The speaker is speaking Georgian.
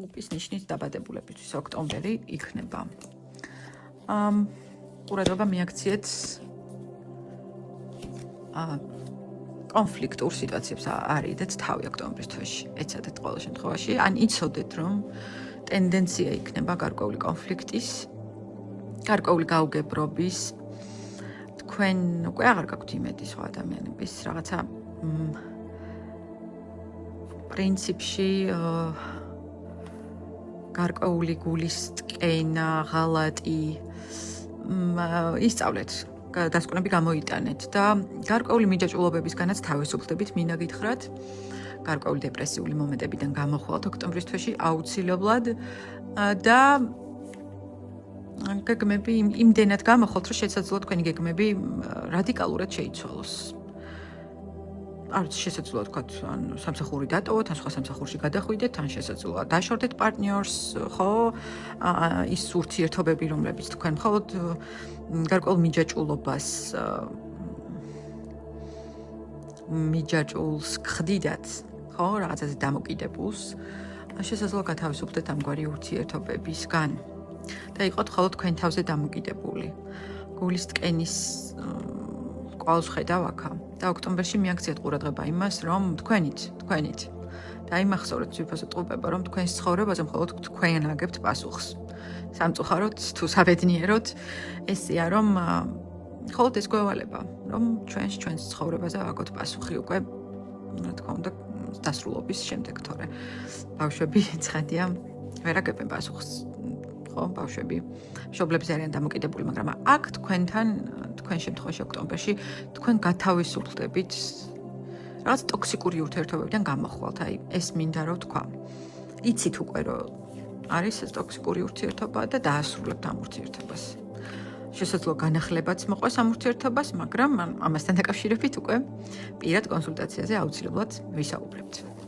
ხუპის ნიშნის დაბადებულებისთვის ოქტომბერი იქნება. ყურადღება მიაქციეთ კონფლიქტურ სიტუაციებს არიდეთ თავი ოქტომბრის თვეში. ეცადეთ ყოველ შემთხვევაში, ან იცოდეთ, რომ ტენდენცია იქნება გარკვეული კონფლიქტის, გარკვეული გაუგებრობის. თქვენ უკვე აღარ გაქვთ იმედი სხვა ადამიანების რაღაცა პრინციპში გარკვეული გულის ტკენა, ღალატი ისწავლეთ, დასკვნები გამოიტანეთ და გარკვეული მიჯაჭვულობებისგანაც თავისუფლდებით მინდა გითხრათ, გარკვეული დეპრესიული მომენტებიდან გამოხვალთ ოქტომბრის თვეში აუცილებლად და გეგმები იმდენად გამოხვალთ, რომ შესაძლოა თქვენი გეგმები რადიკალურად შეიცვალოს. არც შესაძლოა თქვათ, ან სამსახური დატოვოთ, ან სხვა სამსახურში გადახვიდეთ, ან შესაძლოა დაშორდეთ პარტნიორს, ხო? ის ურთიერთობები, რომლებიც თქვენ მხოლოდ გარკვეულ მიჯაჭულს გხდიდათ, ხო? რაღაცაზე დამოკიდებულს, შესაძლოა გათავისუფლდეთ ამგვარი ურთიერთობებისგან. და იყოთ მხოლოდ თქვენ თავზე დამოკიდებული. გულის ტკენის კვალს ხედავ აქა და ოქტომბერში მიაქციეთ ყურადღება იმას, რომ თქვენით დაიმახსოვრეთ ძვირფასო ტყუპება, რომ თქვენს ცხოვრებაზე მხოლოდ თქვენ აგებთ პასუხს. სამწუხაროდ თუ საბედნიეროდ ესეა, რომ მხოლოდ ეს გვევალება, რომ ჩვენს ცხოვრებაზე ვაგოთ პასუხი უკვე, რა თქმა უნდა, დასრულობის შემდეგ, თორე ბავშვები ცხადია ვერ აგებენ პასუხს. ხო, ბავშვები მშობლებზე არიან დამოკიდებული, მაგრამ აქ თქვენ შემთხვევაში ოქტომბერში თქვენ გათავისუფლდებით რაღაც ტოქსიკური ურთიერთობებიდან გამოხვალთ. აი, ეს მინდა რომ თქვა. იცით უკვე რომ არის ეს ტოქსიკური ურთიერთობა და დაასრულებთ ამ ურთიერთობას. შესაძლოა განახლებაც მოყვეს ამ ურთიერთობას, მაგრამ ამასთან დაკავშირებით უკვე პირად კონსულტაციაზე აუცილებლად ვისაუბრებთ.